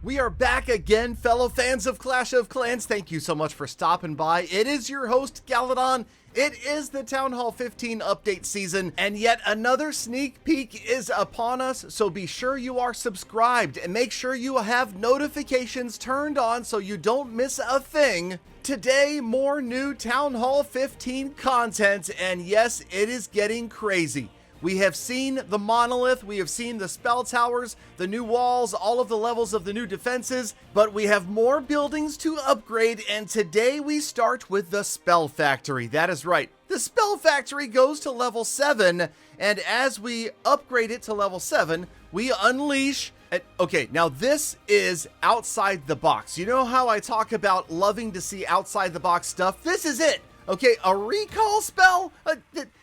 We are back again, fellow fans of Clash of Clans. Thank you so much for stopping by. It is your host, Galadon. It is the Town Hall 15 update season, and yet another sneak peek is upon us, so be sure you are subscribed and make sure you have notifications turned on so you don't miss a thing. Today, more new Town Hall 15 content, and yes, it is getting crazy. We have seen the monolith, we have seen the spell towers, the new walls, all of the levels of the new defenses, but we have more buildings to upgrade, and today we start with the Spell Factory. That is right. The Spell Factory goes to level 7, and as we upgrade it to level 7, we unleash... Okay, now this is outside the box. You know how I talk about loving to see outside the box stuff? This is it. Okay, a recall spell?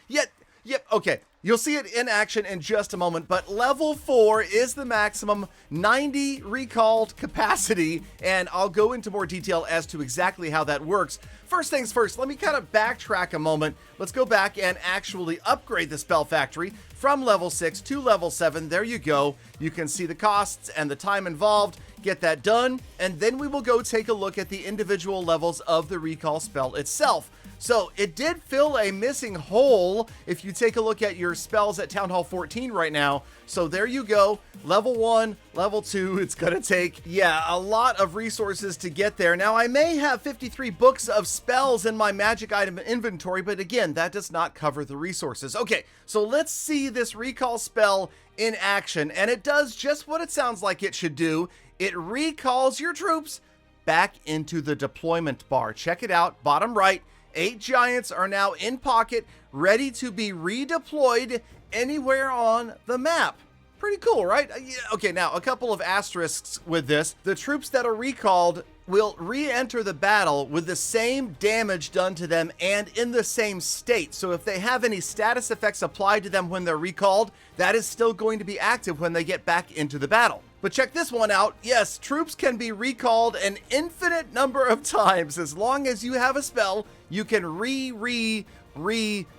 Yep, okay. You'll see it in action in just a moment, but level 4 is the maximum 90 recalled capacity, and I'll go into more detail as to exactly how that works. First things first, let me kind of backtrack a moment. Let's go back and actually upgrade the Spell Factory from level 6 to level 7. There you go. You can see the costs and the time involved. Get that done, and then we will go take a look at the individual levels of the recall spell itself. So it did fill a missing hole if you take a look at your spells at Town Hall 14 right now. So there you go, level 1, level 2, it's gonna take, a lot of resources to get there. Now I may have 53 books of spells in my magic item inventory, but again, that does not cover the resources. Okay, so let's see this recall spell in action, and it does just what it sounds like it should do. It recalls your troops back into the deployment bar. Check it out, bottom right. 8 giants are now in pocket, ready to be redeployed anywhere on the map. Pretty cool, right? Okay, now a couple of asterisks with this. The troops that are recalled will re-enter the battle with the same damage done to them and in the same state. So if they have any status effects applied to them when they're recalled, that is still going to be active when they get back into the battle. But check this one out. Yes, troops can be recalled an infinite number of times. As long as you have a spell, you can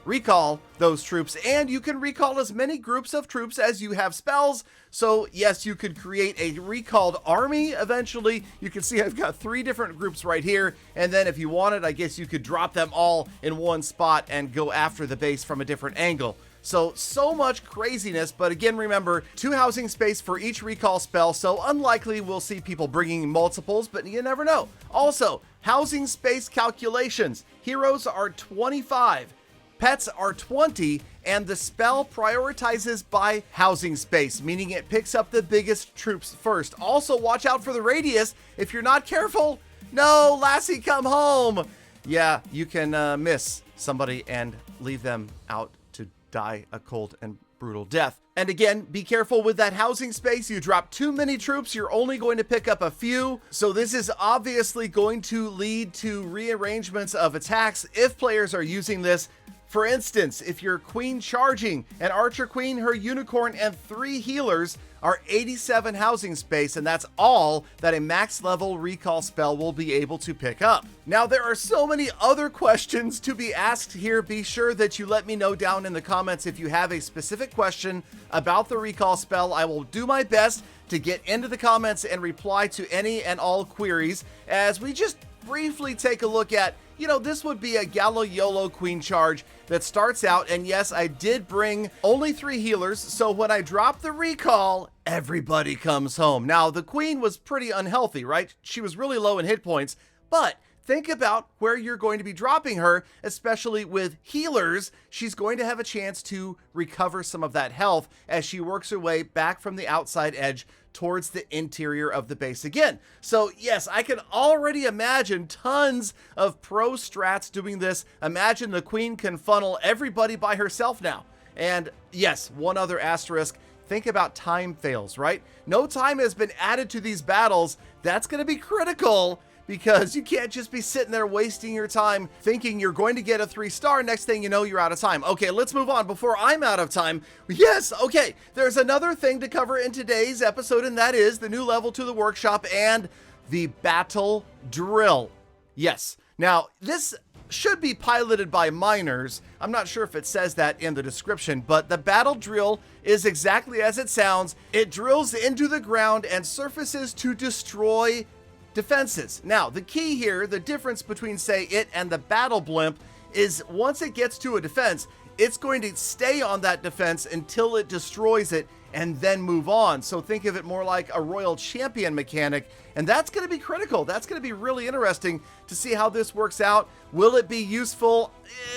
recall those troops, and you can recall as many groups of troops as you have spells. So yes, you could create a recalled army eventually. You can see I've got 3 different groups right here, and then if you wanted, I guess you could drop them all in one spot and go after the base from a different angle. So much craziness, but again, remember, 2 housing space for each recall spell, so unlikely we'll see people bringing multiples, but you never know. Also, housing space calculations. Heroes are 25, pets are 20, and the spell prioritizes by housing space, meaning it picks up the biggest troops first. Also, watch out for the radius. If you're not careful, no, Lassie, come home. Yeah, you can miss somebody and leave them out to die a cold and brutal death. And again, be careful with that housing space. You drop too many troops, you're only going to pick up a few. So this is obviously going to lead to rearrangements of attacks if players are using this. For instance, if you're queen charging, an archer queen, her unicorn, and 3 healers are 87 housing space, and that's all that a max level recall spell will be able to pick up. Now, there are so many other questions to be asked here. Be sure that you let me know down in the comments if you have a specific question about the recall spell. I will do my best to get into the comments and reply to any and all queries as we just briefly take a look at, this would be a Gallo YOLO Queen Charge that starts out, and yes, I did bring only 3 healers, so when I drop the recall, everybody comes home. Now, the Queen was pretty unhealthy, right? She was really low in hit points, but think about where you're going to be dropping her, especially with healers. She's going to have a chance to recover some of that health as she works her way back from the outside edge towards the interior of the base again. So yes, I can already imagine tons of pro strats doing this. Imagine the Queen can funnel everybody by herself now. And yes, one other asterisk. Think about time fails, right? No time has been added to these battles. That's going to be critical, because you can't just be sitting there wasting your time thinking you're going to get a 3-star. Next thing you know, you're out of time. Okay, let's move on before I'm out of time. Yes, okay, there's another thing to cover in today's episode, and that is the new level to the workshop and the battle drill. Yes. Now, this should be piloted by miners. I'm not sure if it says that in the description, but the battle drill is exactly as it sounds. It drills into the ground and surfaces to destroy defenses. Now, the key here, the difference between, say, it and the battle blimp, is once it gets to a defense, it's going to stay on that defense until it destroys it and then move on. So think of it more like a royal champion mechanic, and that's going to be critical. That's going to be really interesting to see how this works out. Will it be useful?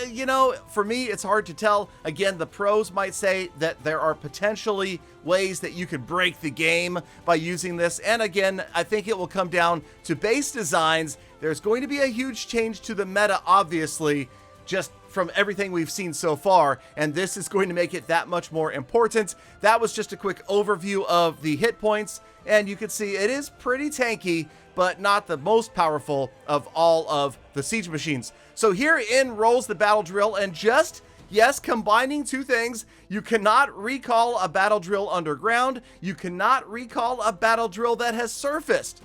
You know, for me, it's hard to tell. Again, the pros might say that there are potentially ways that you could break the game by using this. And again, I think it will come down to base designs. There's going to be a huge change to the meta, obviously, just from everything we've seen so far, and this is going to make it that much more important. That was just a quick overview of the hit points, and you can see it is pretty tanky, but not the most powerful of all of the siege machines. So here in rolls the battle drill, and just, yes, combining two things, you cannot recall a battle drill underground, you cannot recall a battle drill that has surfaced,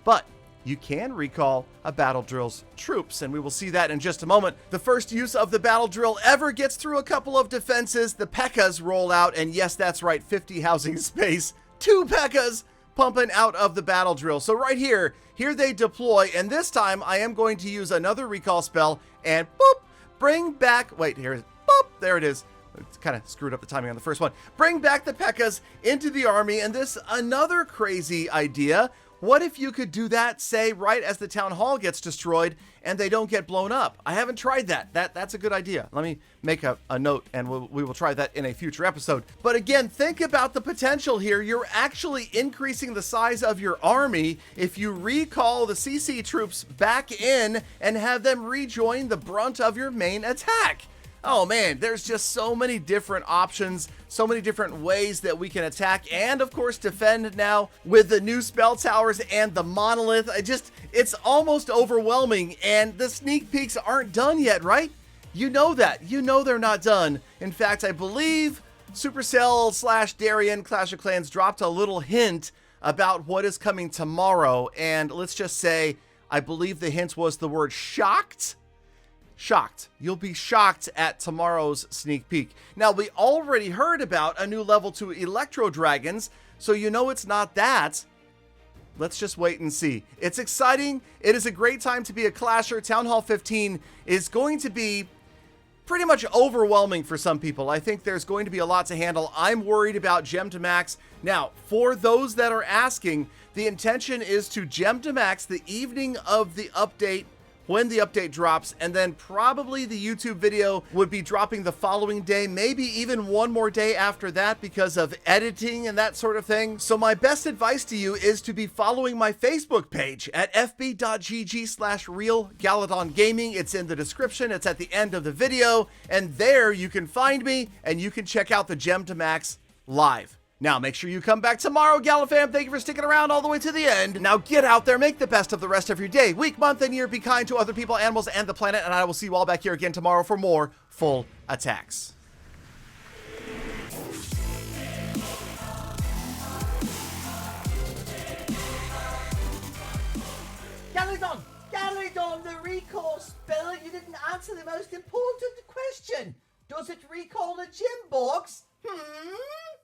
but you can recall a battle drill's troops, and we will see that in just a moment. The first use of the battle drill ever gets through a couple of defenses. The P.E.K.K.A.s roll out, and yes, that's right, 50 housing space. 2 P.E.K.K.A.s pumping out of the battle drill. So right here they deploy, and this time I am going to use another recall spell, and boop, bring back, wait, here it is, boop, there it is. It's kind of screwed up the timing on the first one. Bring back the P.E.K.K.A.s into the army, and this another crazy idea. What if you could do that, say, right as the town hall gets destroyed and they don't get blown up? I haven't tried that. That's a good idea. Let me make a note, and we will try that in a future episode. But again, think about the potential here. You're actually increasing the size of your army if you recall the CC troops back in and have them rejoin the brunt of your main attack. Oh man, there's just so many different options, so many different ways that we can attack and of course defend now with the new spell towers and the monolith. It's almost overwhelming, and the sneak peeks aren't done yet, right? You know that. You know they're not done. In fact, I believe Supercell / Darien Clash of Clans dropped a little hint about what is coming tomorrow, and let's just say, I believe the hint was the word shocked. Shocked. You'll be shocked at tomorrow's sneak peek. Now, we already heard about a new level 2 Electro Dragons, so you know it's not that. Let's just wait and see. It's exciting. It is a great time to be a Clasher. Town Hall 15 is going to be pretty much overwhelming for some people. I think there's going to be a lot to handle. I'm worried about Gem to Max. Now, for those that are asking, the intention is to Gem to Max the evening of the update, when the update drops, and then probably the YouTube video would be dropping the following day, maybe even one more day after that because of editing and that sort of thing. So my best advice to you is to be following my Facebook page at fb.gg/realgaladongaming. It's in the description, it's at the end of the video, and there you can find me and you can check out the Gem to Max live. Now, make sure you come back tomorrow, Galafam. Thank you for sticking around all the way to the end. Now, get out there, make the best of the rest of your day, week, month, and year. Be kind to other people, animals, and the planet, and I will see you all back here again tomorrow for more full attacks. Galadon, the recall spell. You didn't answer the most important question. Does it recall a gym box?